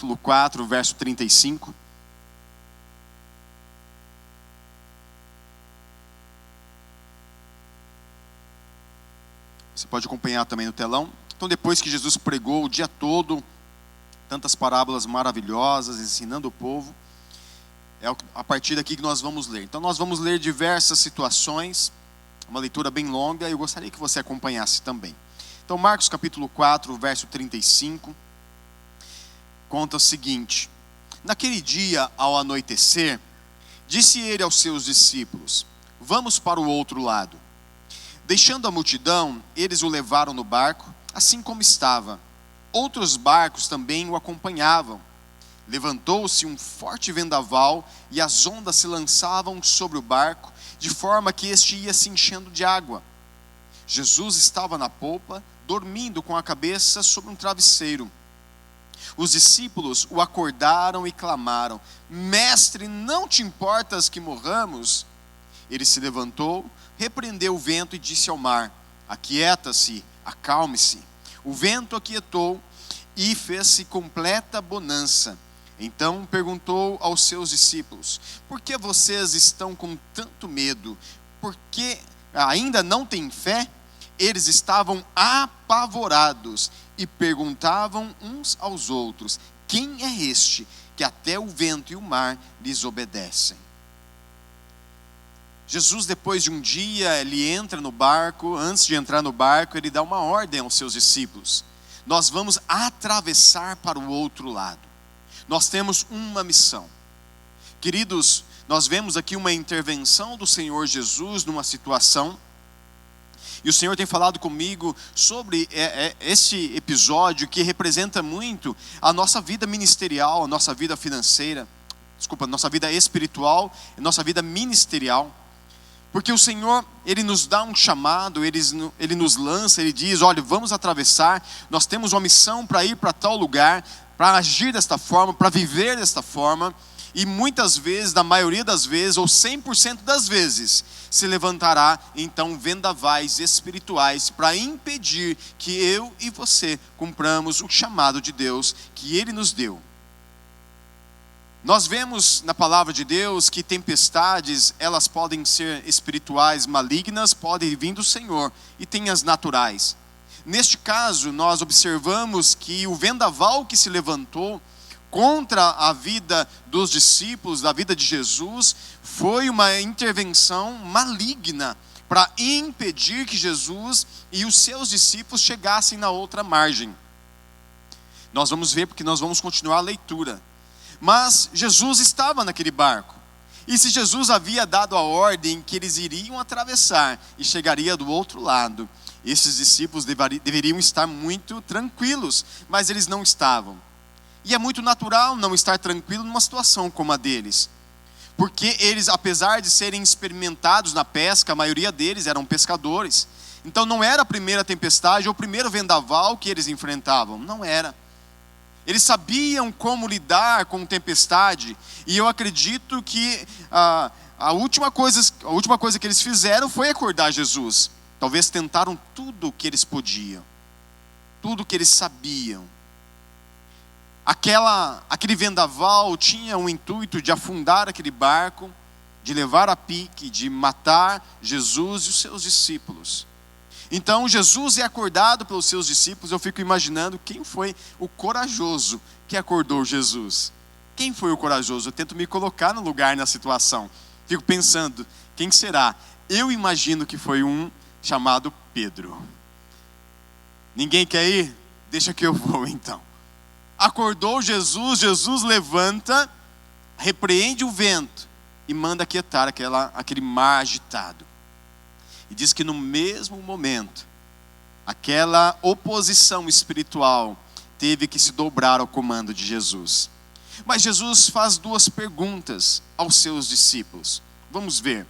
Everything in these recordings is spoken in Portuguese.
capítulo 4, verso 35. Você pode acompanhar também no telão. Então, depois que Jesus pregou o dia todo, tantas parábolas maravilhosas, ensinando o povo, é a partir daqui que nós vamos ler. Então, nós vamos ler diversas situações, uma leitura bem longa, e eu gostaria que você acompanhasse também. Então, Marcos capítulo 4, verso 35, conta o seguinte: naquele dia, ao anoitecer, disse ele aos seus discípulos: vamos para o outro lado. Deixando a multidão, eles o levaram no barco, assim como estava. Outros barcos também o acompanhavam. Levantou-se um forte vendaval e as ondas se lançavam sobre o barco, de forma que este ia se enchendo de água. Jesus estava na polpa, dormindo com a cabeça sobre um travesseiro. Os discípulos o acordaram e clamaram: Mestre, não te importas que morramos? Ele se levantou, repreendeu o vento e disse ao mar: aquieta-se, acalme-se. O vento aquietou e fez-se completa bonança. Então perguntou aos seus discípulos: por que vocês estão com tanto medo? Por que ainda não têm fé? Eles estavam apavorados e perguntavam uns aos outros: quem é este que até o vento e o mar lhes obedecem? Jesus, depois de um dia, ele entra no barco. Antes de entrar no barco, ele dá uma ordem aos seus discípulos: nós vamos atravessar para o outro lado. Nós temos uma missão. Queridos, nós vemos aqui uma intervenção do Senhor Jesus numa situação. E o Senhor tem falado comigo sobre esse episódio que representa muito a nossa vida ministerial, a nossa vida financeira, a nossa vida espiritual, a nossa vida ministerial. Porque o Senhor, Ele nos dá um chamado, Ele nos lança, Ele diz: olha, vamos atravessar, nós temos uma missão para ir para tal lugar, para agir desta forma, para viver desta forma. E muitas vezes, na maioria das vezes, ou 100% das vezes, se levantará então vendavais espirituais para impedir que eu e você cumpramos o chamado de Deus que Ele nos deu. Nós vemos na palavra de Deus que tempestades, elas podem ser espirituais malignas, podem vir do Senhor, e tem as naturais. Neste caso, nós observamos que o vendaval que se levantou contra a vida dos discípulos, da vida de Jesus, foi uma intervenção maligna para impedir que Jesus e os seus discípulos chegassem na outra margem. Nós vamos ver, porque nós vamos continuar a leitura. Mas Jesus estava naquele barco. E se Jesus havia dado a ordem que eles iriam atravessar e chegaria do outro lado, esses discípulos deveriam estar muito tranquilos, mas eles não estavam. E é muito natural não estar tranquilo numa situação como a deles. Porque eles, apesar de serem experimentados na pesca, a maioria deles eram pescadores. Então não era a primeira tempestade ou o primeiro vendaval que eles enfrentavam. Não era. Eles sabiam como lidar com tempestade. E eu acredito que a última coisa que eles fizeram foi acordar Jesus. Talvez tentaram tudo o que eles podiam. Tudo o que eles sabiam. Aquele vendaval tinha o intuito de afundar aquele barco, de levar a pique, de matar Jesus e os seus discípulos. Então Jesus é acordado pelos seus discípulos. Eu fico imaginando quem foi o corajoso que acordou Jesus. Quem foi o corajoso? Eu tento me colocar no lugar, na situação. Fico pensando, quem será? Eu imagino que foi um chamado Pedro. Ninguém quer ir? Deixa que eu vou então. Acordou Jesus, Jesus levanta, repreende o vento e manda aquietar aquele mar agitado. E diz que no mesmo momento, aquela oposição espiritual teve que se dobrar ao comando de Jesus. Mas Jesus faz duas perguntas aos seus discípulos. Vamos ver.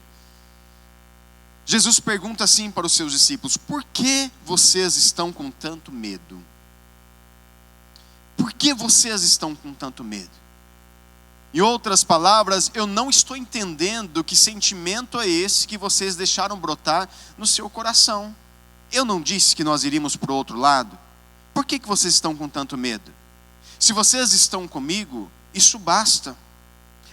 Jesus pergunta assim para os seus discípulos: por que vocês estão com tanto medo? Por que vocês estão com tanto medo? Em outras palavras, eu não estou entendendo que sentimento é esse que vocês deixaram brotar no seu coração. Eu não disse que nós iríamos para o outro lado? Por que vocês estão com tanto medo? Se vocês estão comigo, isso basta.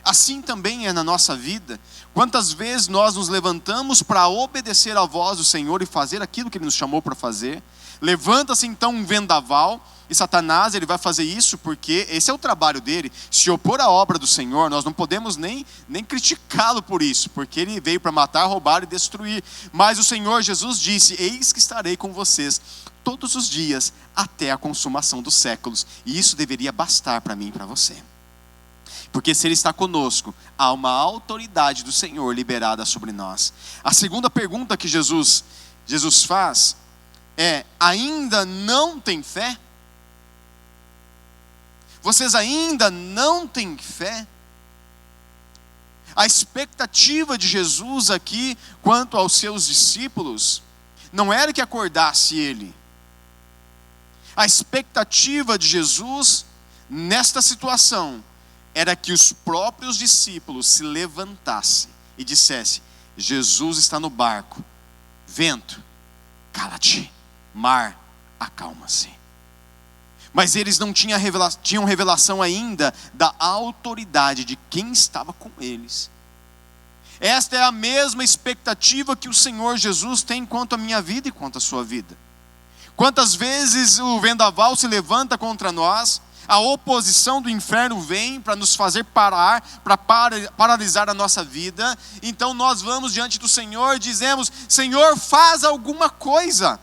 Assim também é na nossa vida. Quantas vezes nós nos levantamos para obedecer à voz do Senhor e fazer aquilo que Ele nos chamou para fazer? Levanta-se então um vendaval, e Satanás ele vai fazer isso porque esse é o trabalho dele, se opor à obra do Senhor. Nós não podemos nem criticá-lo por isso, porque ele veio para matar, roubar e destruir. Mas o Senhor Jesus disse: eis que estarei com vocês todos os dias até a consumação dos séculos. E isso deveria bastar para mim e para você. Porque se Ele está conosco, há uma autoridade do Senhor liberada sobre nós. A segunda pergunta que Jesus faz é: ainda não tem fé? Vocês ainda não têm fé? A expectativa de Jesus aqui, quanto aos seus discípulos, não era que acordasse ele. A expectativa de Jesus, nesta situação, era que os próprios discípulos se levantassem e dissessem: Jesus está no barco, vento, cala-te, mar, acalma-se. Mas eles não tinham revelação ainda da autoridade de quem estava com eles. Esta é a mesma expectativa que o Senhor Jesus tem quanto à minha vida e quanto à sua vida. Quantas vezes o vendaval se levanta contra nós, a oposição do inferno vem para nos fazer parar, para paralisar a nossa vida. Então nós vamos diante do Senhor e dizemos: Senhor, faz alguma coisa.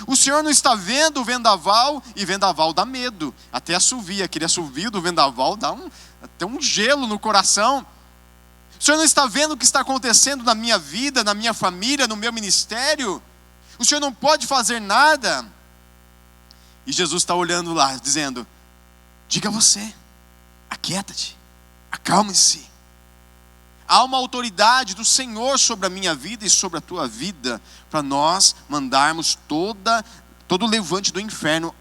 O Senhor não está vendo o vendaval, e vendaval dá medo. Até assovia, aquele assovio do vendaval dá até um gelo no coração. O Senhor não está vendo o que está acontecendo na minha vida, na minha família, no meu ministério? O Senhor não pode fazer nada? E Jesus está olhando lá, dizendo: diga você, aquieta-te, acalme-se. Há uma autoridade do Senhor sobre a minha vida e sobre a tua vida, para nós mandarmos todo o levante do inferno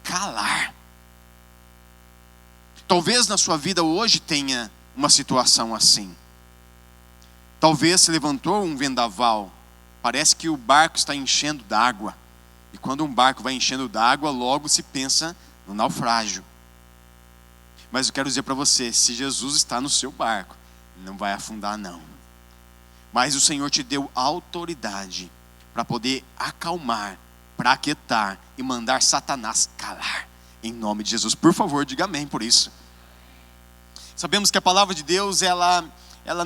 calar. Talvez na sua vida hoje tenha uma situação assim. Talvez se levantou um vendaval, parece que o barco está enchendo d'água. E quando um barco vai enchendo d'água, logo se pensa no naufrágio. Mas eu quero dizer para você, se Jesus está no seu barco, não vai afundar não. Mas o Senhor te deu autoridade para poder acalmar, para aquietar e mandar Satanás calar. Em nome de Jesus. Por favor, diga amém por isso. Sabemos que a palavra de Deus, ela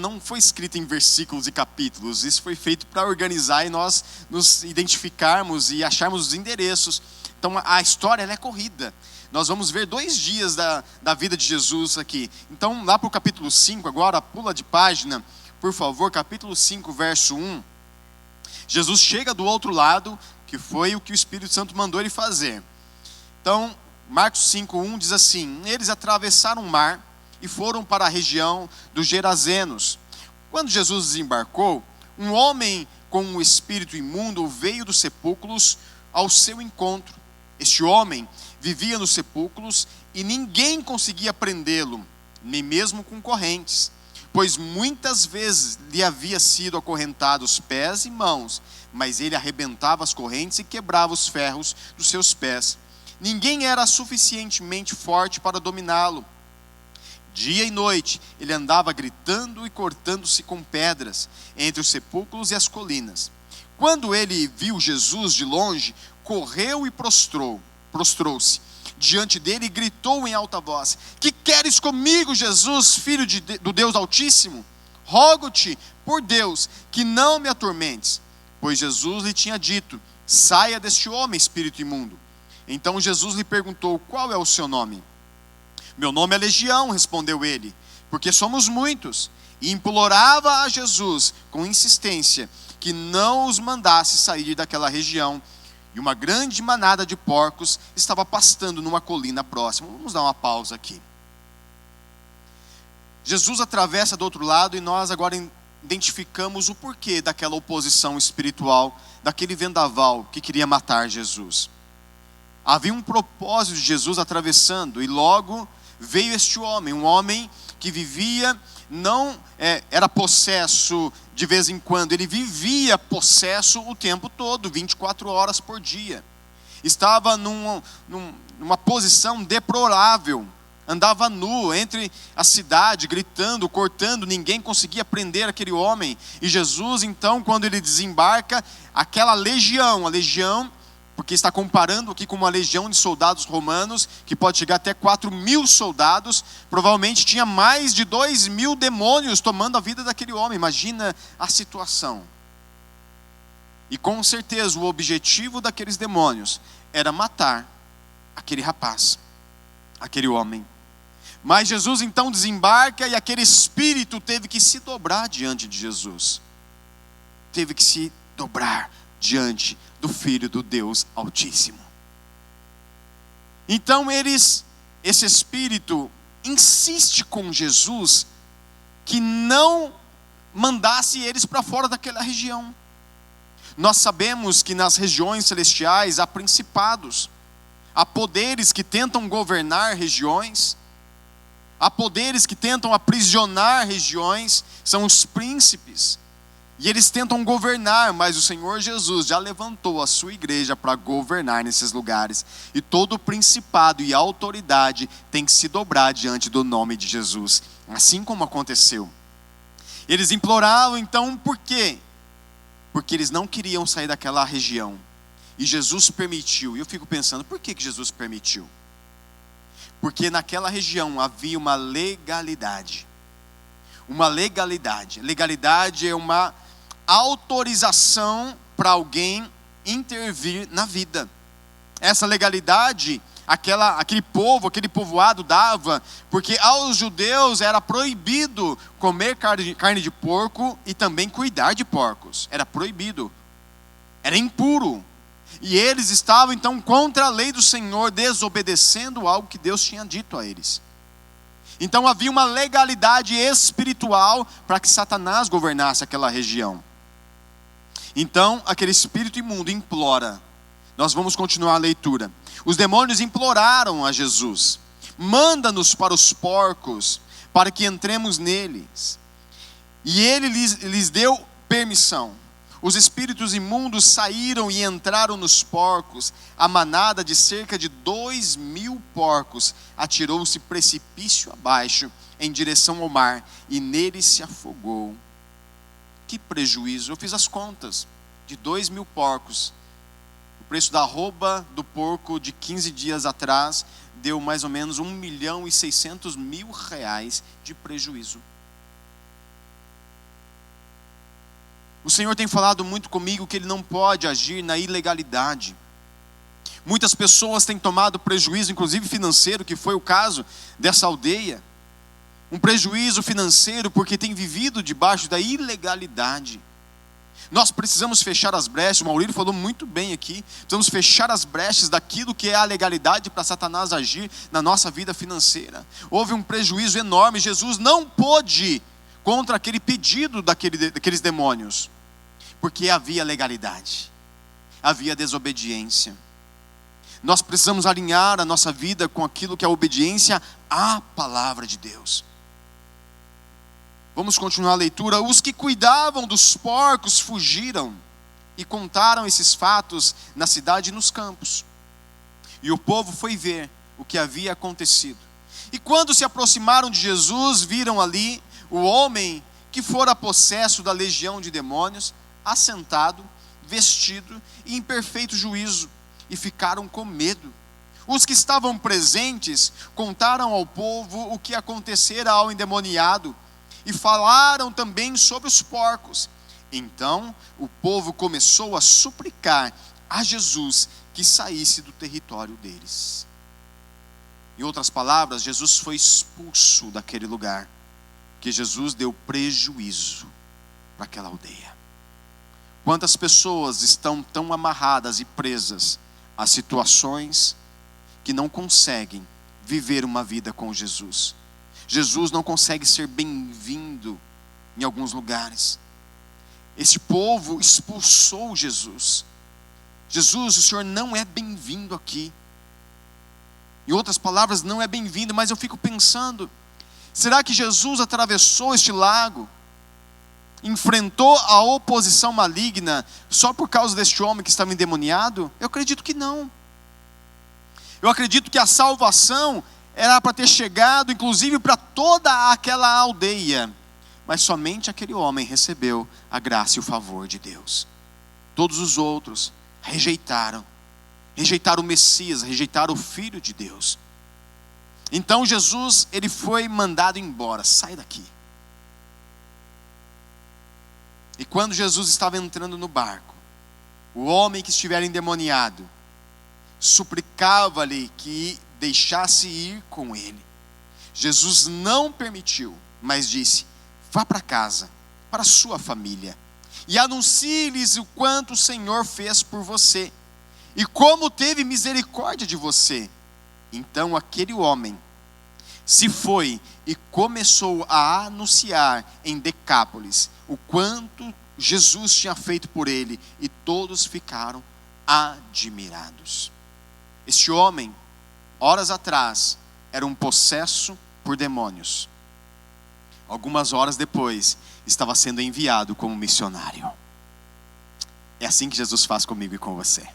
não foi escrita em versículos e capítulos. Isso foi feito para organizar e nós nos identificarmos e acharmos os endereços. Então a história ela é corrida. Nós vamos ver 2 dias da vida de Jesus aqui. Então lá para o capítulo 5 agora, pula de página, por favor, capítulo 5, verso 1. Jesus chega do outro lado, que foi o que o Espírito Santo mandou ele fazer. Então, Marcos 5:1 diz assim: eles atravessaram o mar e foram para a região dos Gerazenos. Quando Jesus desembarcou, um homem com um espírito imundo veio dos sepulcros ao seu encontro. Este homem vivia nos sepulcros e ninguém conseguia prendê-lo, nem mesmo com correntes, pois muitas vezes lhe havia sido acorrentado os pés e mãos, mas ele arrebentava as correntes e quebrava os ferros dos seus pés. Ninguém era suficientemente forte para dominá-lo. Dia e noite ele andava gritando e cortando-se com pedras entre os sepulcros e as colinas. Quando ele viu Jesus de longe, correu e prostrou-se diante dele e gritou em alta voz: que queres comigo, Jesus, filho do Deus Altíssimo? Rogo-te, por Deus, que não me atormentes. Pois Jesus lhe tinha dito: saia deste homem, espírito imundo. Então Jesus lhe perguntou: qual é o seu nome? Meu nome é Legião, respondeu ele, porque somos muitos. E implorava a Jesus com insistência que não os mandasse sair daquela região. E uma grande manada de porcos estava pastando numa colina próxima. Vamos dar uma pausa aqui. Jesus atravessa do outro lado e nós agora identificamos o porquê daquela oposição espiritual, daquele vendaval que queria matar Jesus. Havia um propósito de Jesus atravessando, e logo veio este homem, um homem que vivia, não era possesso de vez em quando, ele vivia possesso o tempo todo, 24 horas por dia. estava numa posição deplorável, andava nu entre a cidade, gritando, cortando, ninguém conseguia prender aquele homem. E Jesus, então, quando ele desembarca, aquela legião, a legião, porque está comparando aqui com uma legião de soldados romanos, que pode chegar até 4.000 soldados, provavelmente tinha mais de 2.000 demônios tomando a vida daquele homem. Imagina a situação. E com certeza o objetivo daqueles demônios era matar aquele rapaz, aquele homem. Mas Jesus então desembarca e aquele espírito teve que se dobrar diante de Jesus. Teve que se dobrar diante do Filho do Deus Altíssimo. Então esse espírito insiste com Jesus que não mandasse eles para fora daquela região. Nós sabemos que nas regiões celestiais há principados, há poderes que tentam governar regiões, há poderes que tentam aprisionar regiões, são os príncipes, e eles tentam governar, mas o Senhor Jesus já levantou a sua igreja para governar nesses lugares, e todo principado e autoridade tem que se dobrar diante do nome de Jesus, assim como aconteceu. Eles imploravam então, por quê? Porque eles não queriam sair daquela região, e Jesus permitiu. E eu fico pensando, por que Jesus permitiu? Porque naquela região havia uma legalidade. Uma legalidade. Legalidade é uma autorização para alguém intervir na vida. Essa legalidade, aquele povoado dava, porque aos judeus era proibido comer carne de porco e também cuidar de porcos. Era proibido. Era impuro. E eles estavam então contra a lei do Senhor, desobedecendo algo que Deus tinha dito a eles. Então havia uma legalidade espiritual para que Satanás governasse aquela região. Então aquele espírito imundo implora. Nós vamos continuar a leitura. Os demônios imploraram a Jesus: manda-nos para os porcos, para que entremos neles. E ele lhes deu permissão. Os espíritos imundos saíram e entraram nos porcos. A manada de cerca de 2.000 porcos atirou-se precipício abaixo, em direção ao mar, e nele se afogou. Que prejuízo! Eu fiz as contas de 2.000 porcos. O preço da arroba do porco de 15 dias atrás deu mais ou menos R$1.600.000 de prejuízo. O Senhor tem falado muito comigo que Ele não pode agir na ilegalidade. Muitas pessoas têm tomado prejuízo, inclusive financeiro, que foi o caso dessa aldeia. Um prejuízo financeiro porque tem vivido debaixo da ilegalidade. Nós precisamos fechar as brechas, o Maurílio falou muito bem aqui, precisamos fechar as brechas daquilo que é a legalidade para Satanás agir na nossa vida financeira. Houve um prejuízo enorme, Jesus não pôde contra aquele pedido daqueles demônios, porque havia legalidade, havia desobediência. Nós precisamos alinhar a nossa vida com aquilo que é a obediência à palavra de Deus. Vamos continuar a leitura. Os que cuidavam dos porcos fugiram e contaram esses fatos na cidade e nos campos. E o povo foi ver o que havia acontecido. E quando se aproximaram de Jesus, viram ali o homem que fora possesso da legião de demônios, assentado, vestido e em perfeito juízo, e ficaram com medo. Os que estavam presentes contaram ao povo o que acontecera ao endemoniado, e falaram também sobre os porcos. Então o povo começou a suplicar a Jesus que saísse do território deles. Em outras palavras, Jesus foi expulso daquele lugar, que Jesus deu prejuízo para aquela aldeia. Quantas pessoas estão tão amarradas e presas a situações que não conseguem viver uma vida com Jesus. Jesus não consegue ser bem-vindo em alguns lugares. Esse povo expulsou Jesus. Jesus, o Senhor não é bem-vindo aqui. Em outras palavras, não é bem-vindo, mas eu fico pensando, será que Jesus atravessou este lago, enfrentou a oposição maligna só por causa deste homem que estava endemoniado? Eu acredito que não. Eu acredito que a salvação era para ter chegado, inclusive, para toda aquela aldeia. Mas somente aquele homem recebeu a graça e o favor de Deus. Todos os outros rejeitaram o Messias, rejeitaram o Filho de Deus. Então Jesus, ele foi mandado embora, sai daqui. E quando Jesus estava entrando no barco, o homem que estivera endemoniado suplicava-lhe que deixasse ir com ele. Jesus não permitiu, mas disse: vá para casa, para a sua família, e anuncie-lhes o quanto o Senhor fez por você, e como teve misericórdia de você. Então aquele homem se foi e começou a anunciar em Decápolis o quanto Jesus tinha feito por ele, e todos ficaram admirados. Este homem, horas atrás, era um possesso por demônios. Algumas horas depois, estava sendo enviado como missionário. É assim que Jesus faz comigo e com você.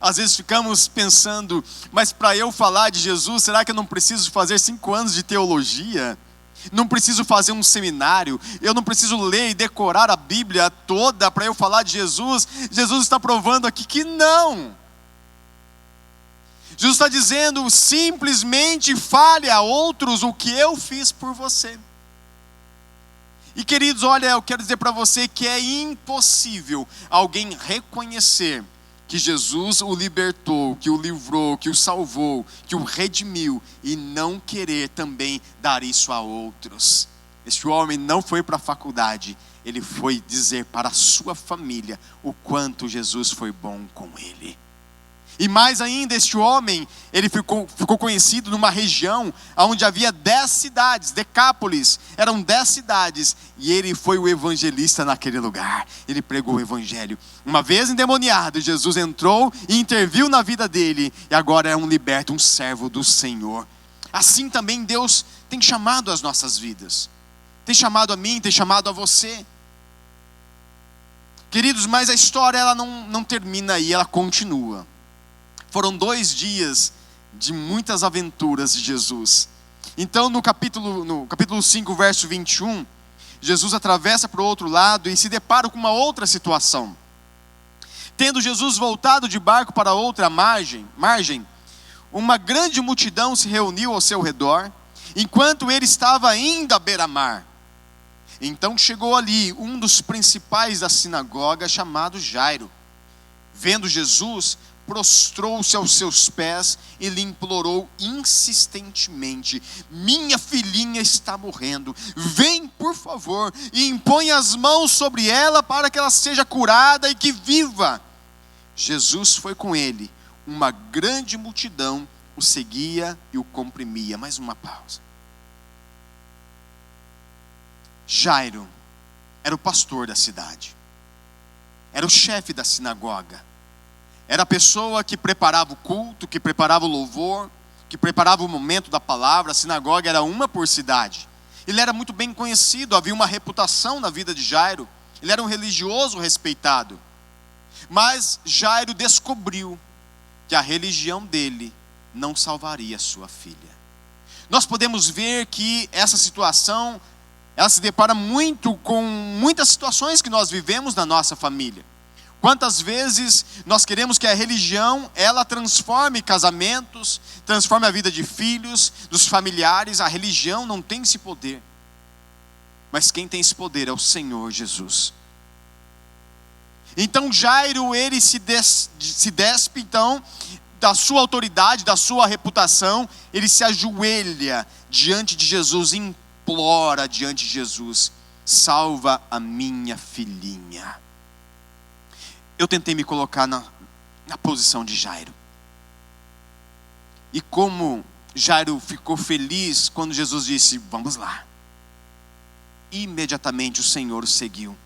Às vezes ficamos pensando, mas para eu falar de Jesus, será que eu não preciso fazer 5 anos de teologia? Não preciso fazer um seminário? Eu não preciso ler e decorar a Bíblia toda para eu falar de Jesus? Jesus está provando aqui que não. Jesus está dizendo: simplesmente fale a outros o que eu fiz por você. E queridos, olha, eu quero dizer para você que é impossível alguém reconhecer que Jesus o libertou, que o livrou, que o salvou, que o redimiu, e não querer também dar isso a outros. Este homem não foi para a faculdade, ele foi dizer para a sua família o quanto Jesus foi bom com ele. E mais ainda, este homem, ele ficou conhecido numa região onde havia 10 cidades, Decápolis, eram 10 cidades, e ele foi o evangelista naquele lugar. Ele pregou o evangelho. Uma vez endemoniado, Jesus entrou e interviu na vida dele, e agora é um liberto, um servo do Senhor. Assim também Deus tem chamado as nossas vidas, tem chamado a mim, tem chamado a você. Queridos, mas a história ela não termina aí, ela continua. Foram 2 dias de muitas aventuras de Jesus. Então no capítulo 5, verso 21, Jesus atravessa para o outro lado e se depara com uma outra situação. Tendo Jesus voltado de barco para outra margem, uma grande multidão se reuniu ao seu redor, enquanto ele estava indo à beira-mar. Então chegou ali um dos principais da sinagoga, chamado Jairo. Vendo Jesus, prostrou-se aos seus pés e lhe implorou insistentemente: minha filhinha está morrendo, vem por favor e impõe as mãos sobre ela para que ela seja curada e que viva. Jesus foi com ele, uma grande multidão o seguia e o comprimia. Mais uma pausa. Jairo era o pastor da cidade, era o chefe da sinagoga, era a pessoa que preparava o culto, que preparava o louvor, que preparava o momento da palavra. A sinagoga era uma por cidade. Ele era muito bem conhecido, havia uma reputação na vida de Jairo. Ele era um religioso respeitado. Mas Jairo descobriu que a religião dele não salvaria sua filha. Nós podemos ver que essa situação, ela se depara muito com muitas situações que nós vivemos na nossa família. Quantas vezes nós queremos que a religião, ela transforme casamentos, transforme a vida de filhos, dos familiares. A religião não tem esse poder. Mas quem tem esse poder é o Senhor Jesus. Então Jairo, ele se despe então da sua autoridade, da sua reputação. Ele se ajoelha diante de Jesus, implora diante de Jesus: salva a minha filhinha. Eu tentei me colocar na posição de Jairo. E como Jairo ficou feliz quando Jesus disse: vamos lá. Imediatamente o Senhor o seguiu.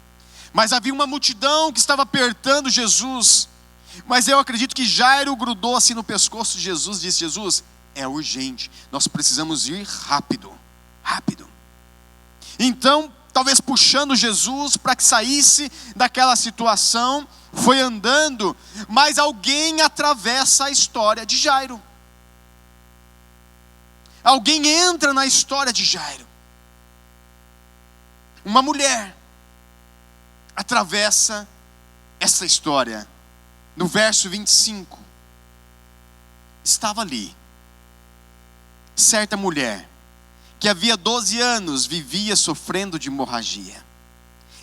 Mas havia uma multidão que estava apertando Jesus. Mas eu acredito que Jairo grudou assim no pescoço de Jesus e disse: Jesus, é urgente, nós precisamos ir rápido, rápido. Então, talvez puxando Jesus para que saísse daquela situação, foi andando, mas alguém atravessa a história de Jairo. alguém entra na história de Jairo. Uma mulher atravessa essa história. No verso 25, estava ali certa mulher que havia 12 anos vivia sofrendo de hemorragia.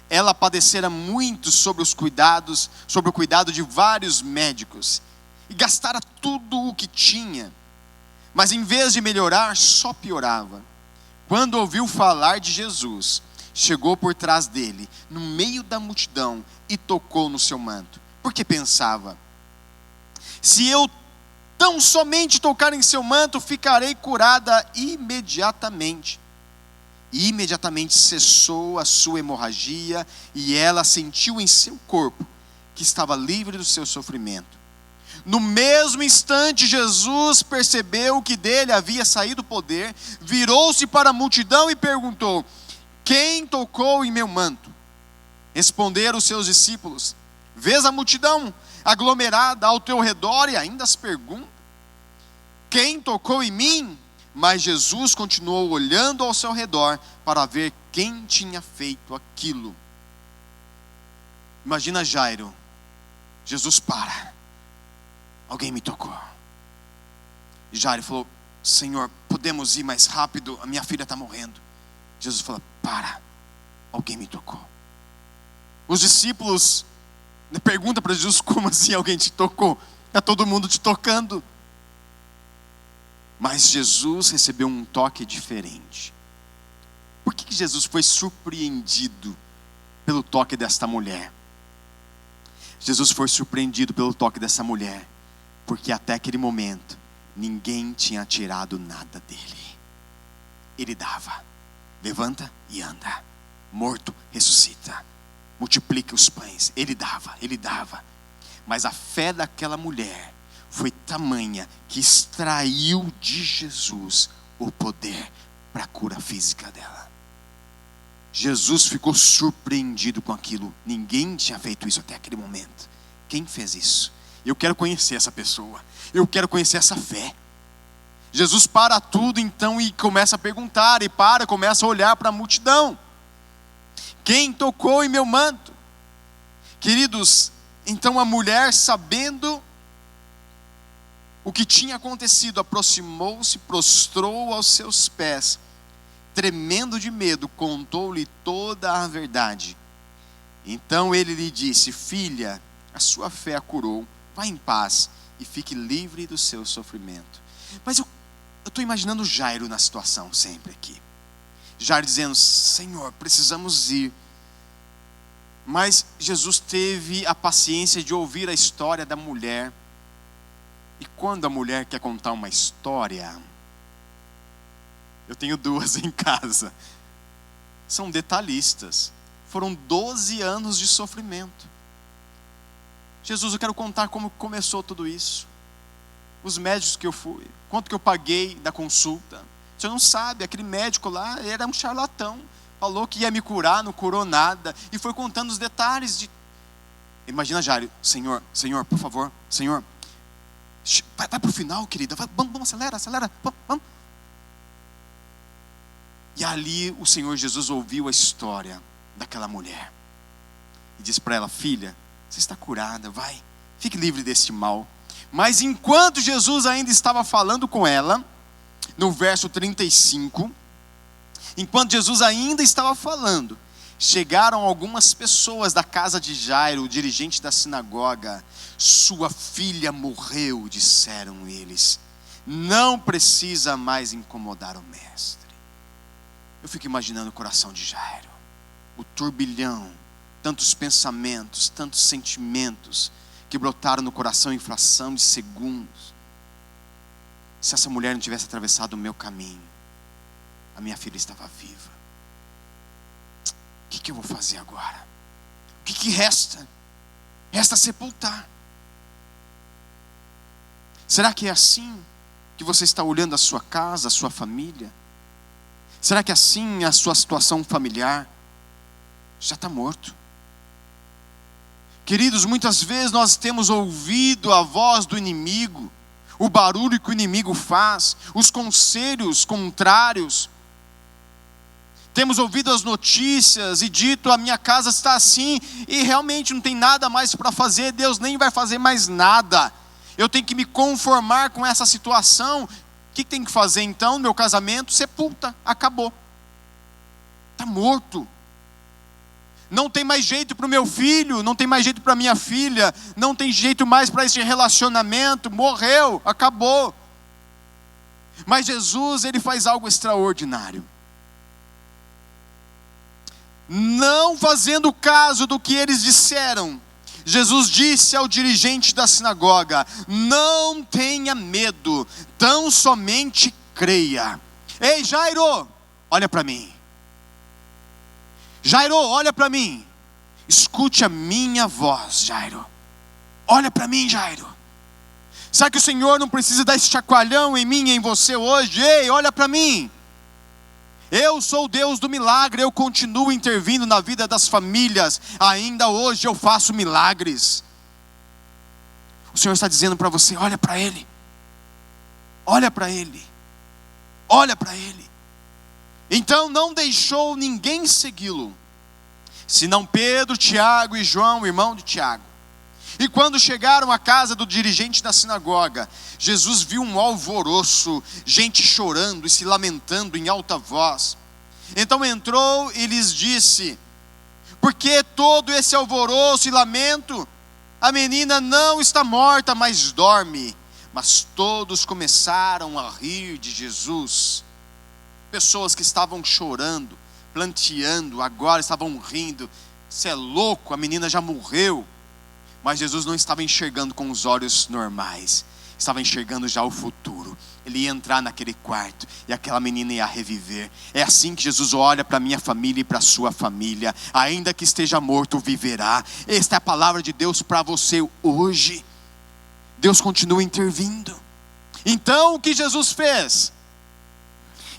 Ela padecera muito sobre o cuidado de vários médicos e gastara tudo o que tinha, mas em vez de melhorar, só piorava. Quando ouviu falar de Jesus, chegou por trás dele, no meio da multidão, e tocou no seu manto, porque pensava: se eu tão somente tocar em seu manto, ficarei curada imediatamente. E imediatamente cessou a sua hemorragia, e ela sentiu em seu corpo que estava livre do seu sofrimento. No mesmo instante, Jesus percebeu que dele havia saído o poder, virou-se para a multidão e perguntou: quem tocou em meu manto? Responderam os seus discípulos: vês a multidão aglomerada ao teu redor e ainda as pergunta: quem tocou em mim? Mas Jesus continuou olhando ao seu redor para ver quem tinha feito aquilo. Imagina Jairo. Jesus para: alguém me tocou. E Jairo falou: Senhor, podemos ir mais rápido? A minha filha está morrendo. Jesus falou: para, alguém me tocou. Os discípulos perguntam para Jesus: como assim alguém te tocou? Está todo mundo te tocando. Mas Jesus recebeu um toque diferente. Por que Jesus foi surpreendido pelo toque desta mulher? Jesus foi surpreendido pelo toque dessa mulher porque até aquele momento ninguém tinha tirado nada dele. Ele dava: levanta e anda, morto ressuscita, multiplica os pães. Ele dava. Mas a fé daquela mulher foi tamanha que extraiu de Jesus o poder para a cura física dela. Jesus ficou surpreendido com aquilo. Ninguém tinha feito isso até aquele momento. Quem fez isso? Eu quero conhecer essa pessoa. Eu quero conhecer essa fé. Jesus para tudo então e começa a perguntar, começa a olhar para a multidão: quem tocou em meu manto? Queridos, então a mulher, sabendo o que tinha acontecido, aproximou-se, prostrou aos seus pés, tremendo de medo, contou-lhe toda a verdade. Então ele lhe disse: filha, a sua fé a curou, vá em paz e fique livre do seu sofrimento. Mas eu estou imaginando Jairo na situação sempre aqui. Jairo dizendo: Senhor, precisamos ir. Mas Jesus teve a paciência de ouvir a história da mulher. E quando a mulher quer contar uma história, eu tenho duas em casa, são detalhistas. Foram 12 anos de sofrimento. Jesus, eu quero contar como começou tudo isso. Os médicos que eu fui, quanto que eu paguei da consulta. O senhor não sabe, aquele médico lá era um charlatão. Falou que ia me curar, não curou nada. E foi contando os detalhes de... Imagina Jairo: Senhor, por favor, Senhor, vai para o final, querida, vamos, acelera, vamos. E ali o Senhor Jesus ouviu a história daquela mulher e disse para ela: filha, você está curada, vai, fique livre deste mal. Mas enquanto Jesus ainda estava falando com ela, no verso 35, enquanto Jesus ainda estava falando, chegaram algumas pessoas da casa de Jairo, o dirigente da sinagoga. Sua filha morreu, disseram eles. Não precisa mais incomodar o mestre. Eu fico imaginando o coração de Jairo, o turbilhão, tantos pensamentos, tantos sentimentos que brotaram no coração em fração de segundos. Se essa mulher não tivesse atravessado o meu caminho, a minha filha estava viva. O que eu vou fazer agora? O que resta? Resta sepultar. Será que é assim que você está olhando a sua casa, a sua família? Será que assim a sua situação familiar já está morto? Queridos, muitas vezes nós temos ouvido a voz do inimigo, o barulho que o inimigo faz, os conselhos contrários. Temos ouvido as notícias e dito: a minha casa está assim, e realmente não tem nada mais para fazer, Deus nem vai fazer mais nada. Eu tenho que me conformar com essa situação. O que tem que fazer então? Meu casamento sepulta, acabou. Está morto. Não tem mais jeito para o meu filho, não tem mais jeito para a minha filha, não tem jeito mais para esse relacionamento, morreu, acabou. Mas Jesus, ele faz algo extraordinário. Não fazendo caso do que eles disseram, Jesus disse ao dirigente da sinagoga: não tenha medo, tão somente creia. Ei, Jairo, olha para mim. Jairo, olha para mim. Escute a minha voz, Jairo. Olha para mim, Jairo. Sabe que o Senhor não precisa dar esse chacoalhão em mim e em você hoje? Ei, olha para mim. Eu sou o Deus do milagre, eu continuo intervindo na vida das famílias. Ainda hoje eu faço milagres. O Senhor está dizendo para você: olha para Ele. Olha para Ele. Olha para Ele. Então não deixou ninguém segui-lo, senão Pedro, Tiago e João, irmão de Tiago. E quando chegaram à casa do dirigente da sinagoga, Jesus viu um alvoroço, gente chorando e se lamentando em alta voz. Então entrou e lhes disse: por que todo esse alvoroço e lamento? A menina não está morta, mas dorme. Mas todos começaram a rir de Jesus. Pessoas que estavam chorando, planteando, agora estavam rindo. Você é louco, a menina já morreu. Mas Jesus não estava enxergando com os olhos normais, estava enxergando já o futuro. Ele ia entrar naquele quarto e aquela menina ia reviver. É assim que Jesus olha para a minha família e para a sua família. Ainda que esteja morto, viverá. Esta é a palavra de Deus para você hoje. Deus continua intervindo. Então o que Jesus fez?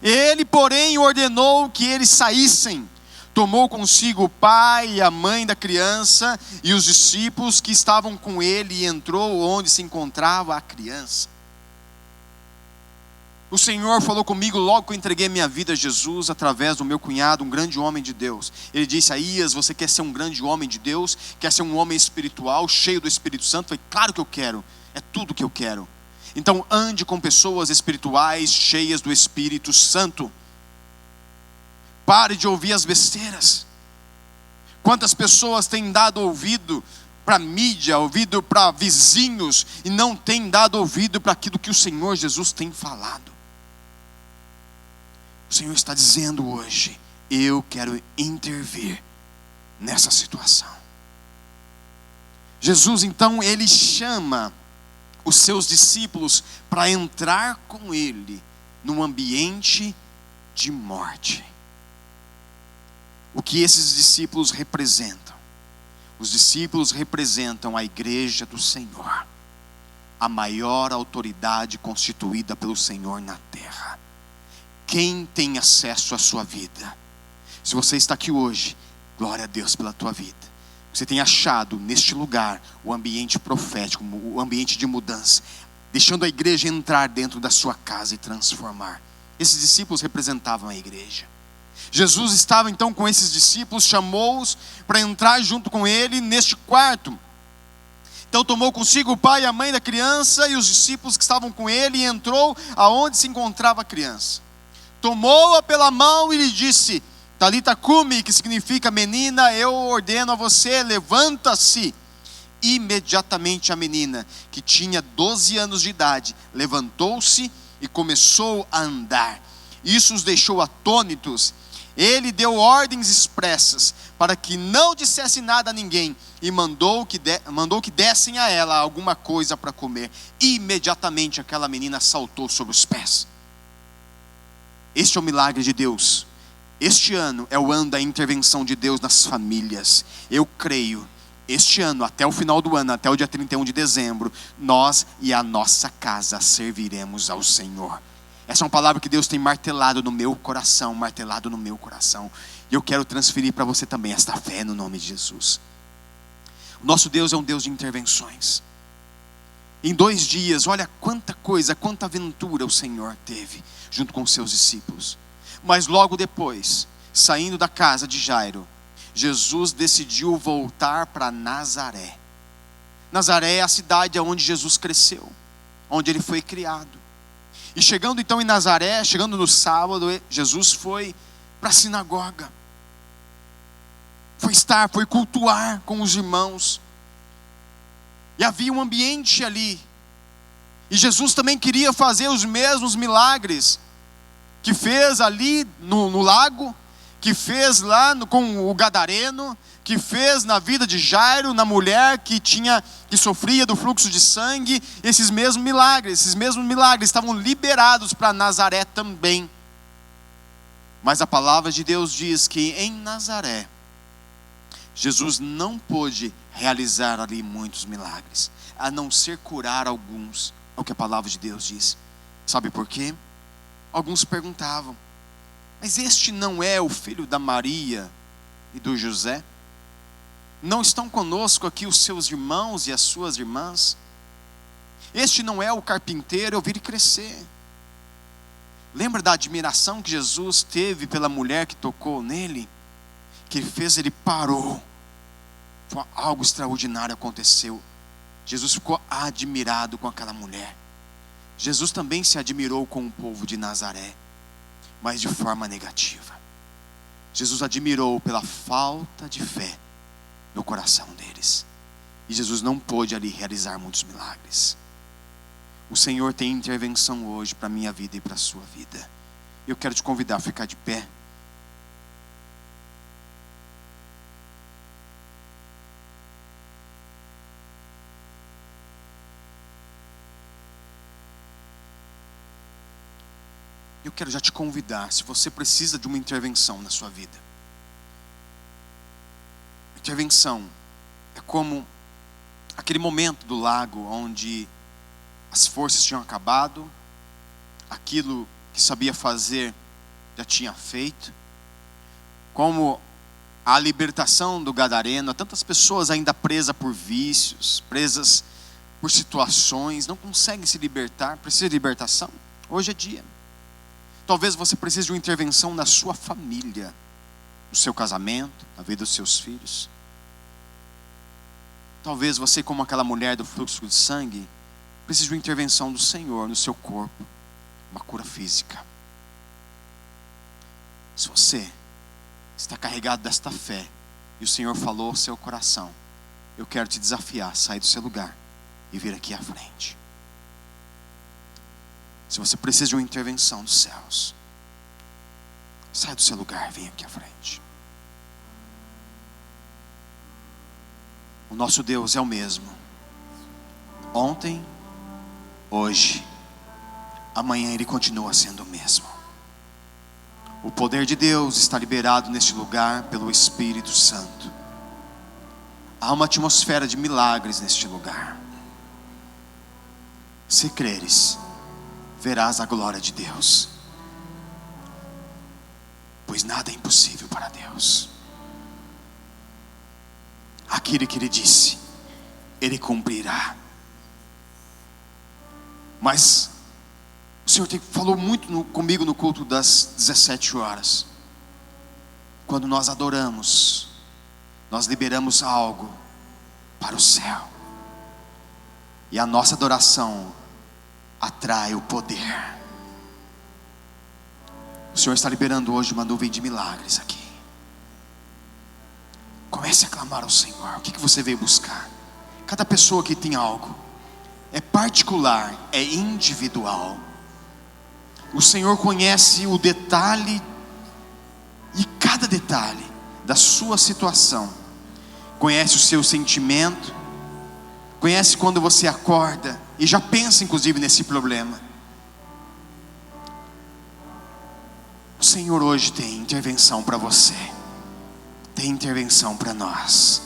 Ele, porém, ordenou que eles saíssem. Tomou consigo o pai e a mãe da criança e os discípulos que estavam com ele e entrou onde se encontrava a criança. O Senhor falou comigo logo que eu entreguei minha vida a Jesus, através do meu cunhado, um grande homem de Deus. Ele disse: Aías, você quer ser um grande homem de Deus? Quer ser um homem espiritual, cheio do Espírito Santo? Eu falei: claro que eu quero, é tudo que eu quero. Então ande com pessoas espirituais, cheias do Espírito Santo. Pare de ouvir as besteiras. Quantas pessoas têm dado ouvido para mídia, ouvido para vizinhos, e não têm dado ouvido para aquilo que o Senhor Jesus tem falado. O Senhor está dizendo hoje: eu quero intervir nessa situação. Jesus então, ele chama os seus discípulos para entrar com ele num ambiente de morte. O que esses discípulos representam? Os discípulos representam a igreja do Senhor, a maior autoridade constituída pelo Senhor na terra. Quem tem acesso à sua vida? Se você está aqui hoje, glória a Deus pela tua vida. Você tem achado neste lugar o ambiente profético, o ambiente de mudança, deixando a igreja entrar dentro da sua casa e transformar. Esses discípulos representavam a igreja. Jesus estava então com esses discípulos, chamou-os para entrar junto com ele neste quarto. Então tomou consigo o pai e a mãe da criança e os discípulos que estavam com ele e entrou aonde se encontrava a criança. Tomou-a pela mão e lhe disse: Talita cumi, que significa: menina, eu ordeno a você, levanta-se. Imediatamente a menina, que tinha 12 anos de idade, levantou-se e começou a andar. Isso os deixou atônitos. Ele deu ordens expressas para que não dissesse nada a ninguém e mandou que dessem a ela alguma coisa para comer. Imediatamente aquela menina saltou sobre os pés. Este é o milagre de Deus. Este ano é o ano da intervenção de Deus nas famílias. Eu creio, este ano, até o final do ano, até o dia 31 de dezembro, nós e a nossa casa serviremos ao Senhor. Essa é uma palavra que Deus tem martelado no meu coração. E eu quero transferir para você também esta fé no nome de Jesus. O nosso Deus é um Deus de intervenções. Em 2 dias, olha quanta coisa, quanta aventura o Senhor teve junto com os seus discípulos. Mas logo depois, saindo da casa de Jairo, Jesus decidiu voltar para Nazaré. Nazaré é a cidade onde Jesus cresceu, onde ele foi criado. E chegando então em Nazaré, chegando no sábado, Jesus foi para a sinagoga. Foi cultuar com os irmãos. E havia um ambiente ali. E Jesus também queria fazer os mesmos milagres que fez ali no lago, que fez lá com o gadareno, que fez na vida de Jairo, na mulher que sofria do fluxo de sangue. Esses mesmos milagres estavam liberados para Nazaré também. Mas a palavra de Deus diz que em Nazaré, Jesus não pôde realizar ali muitos milagres, a não ser curar alguns. É o que a palavra de Deus diz. Sabe por quê? Alguns perguntavam: mas este não é o filho da Maria e do José? Não estão conosco aqui os seus irmãos e as suas irmãs? Este não é o carpinteiro? Eu vi ele crescer. Lembra da admiração que Jesus teve pela mulher que tocou nele? Que ele parou. Algo extraordinário aconteceu. Jesus ficou admirado com aquela mulher. Jesus também se admirou com o povo de Nazaré, mas de forma negativa. Jesus admirou pela falta de fé no coração deles. E Jesus não pôde ali realizar muitos milagres. O Senhor tem intervenção hoje para a minha vida e para a sua vida. Eu quero te convidar a ficar de pé. Eu quero já te convidar, se você precisa de uma intervenção na sua vida. Intervenção é como aquele momento do lago onde as forças tinham acabado, aquilo que sabia fazer já tinha feito, como a libertação do gadareno. Há tantas pessoas ainda presas por vícios, presas por situações, não conseguem se libertar, precisa de libertação. Hoje é dia. Talvez você precise de uma intervenção na sua família, no seu casamento, na vida dos seus filhos. Talvez você, como aquela mulher do fluxo de sangue, precise de uma intervenção do Senhor no seu corpo, uma cura física. Se você está carregado desta fé e o Senhor falou ao seu coração, eu quero te desafiar a sair do seu lugar e vir aqui à frente. Se você precisa de uma intervenção dos céus, sai do seu lugar e vem aqui à frente. O nosso Deus é o mesmo, ontem, hoje, amanhã Ele continua sendo o mesmo. O poder de Deus está liberado neste lugar pelo Espírito Santo. Há uma atmosfera de milagres neste lugar. Se creres, verás a glória de Deus, pois nada é impossível para Deus. Aquilo que Ele disse, Ele cumprirá. Mas o Senhor falou muito comigo no culto das 17 horas. Quando nós adoramos, nós liberamos algo para o céu, e a nossa adoração atrai o poder. O Senhor está liberando hoje uma nuvem de milagres aqui. Comece a clamar ao Senhor. O que você veio buscar? Cada pessoa que tem algo é particular, é individual. O Senhor conhece o detalhe, e cada detalhe da sua situação. Conhece o seu sentimento, conhece quando você acorda e já pensa inclusive nesse problema. O Senhor hoje tem intervenção para você, tem intervenção para nós.